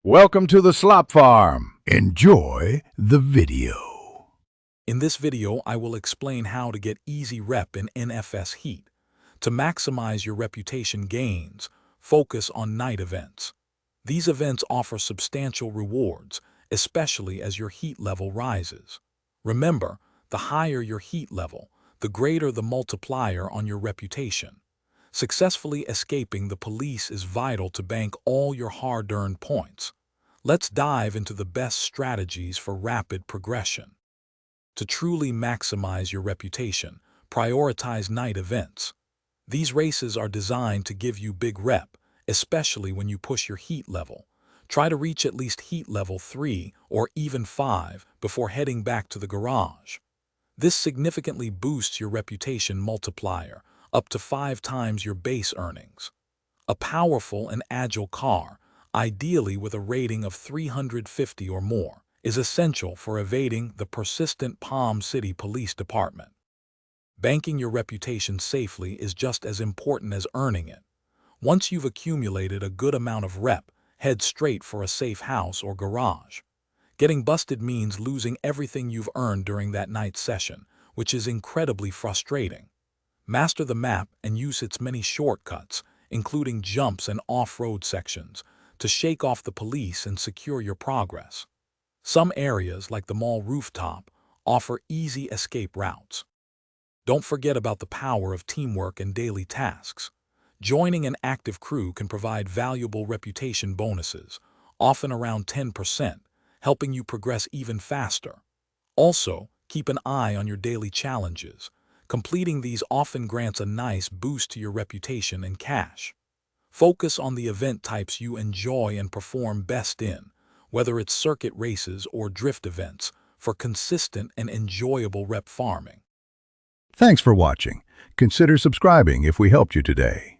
Welcome to the Slop Farm. Enjoy the video. In this video, I will explain how to get easy rep in NFS Heat. To maximize your reputation gains, focus on night events. These events offer substantial rewards, especially as your heat level rises. Remember, the higher your heat level, the greater the multiplier on your reputation. Successfully escaping the police is vital to bank all your hard-earned points. Let's dive into the best strategies for rapid progression. To truly maximize your reputation, prioritize night events. These races are designed to give you big rep, especially when you push your heat level. Try to reach at least heat level 3 or even 5 before heading back to the garage. This significantly boosts your reputation multiplier, up to 5 times your base earnings. A powerful and agile car, ideally with a rating of 350 or more, is essential for evading the persistent Palm City Police Department. Banking your reputation safely is just as important as earning it. Once you've accumulated a good amount of rep, head straight for a safe house or garage. Getting busted means losing everything you've earned during that night session, which is incredibly frustrating. Master the map and use its many shortcuts, including jumps and off-road sections, to shake off the police and secure your progress. Some areas, like the mall rooftop, offer easy escape routes. Don't forget about the power of teamwork and daily tasks. Joining an active crew can provide valuable reputation bonuses, often around 10%, helping you progress even faster. Also, keep an eye on your daily challenges. Completing these often grants a nice boost to your reputation and cash. Focus on the event types you enjoy and perform best in, whether it's circuit races or drift events, for consistent and enjoyable rep farming. Thanks for watching. Consider subscribing if we helped you today.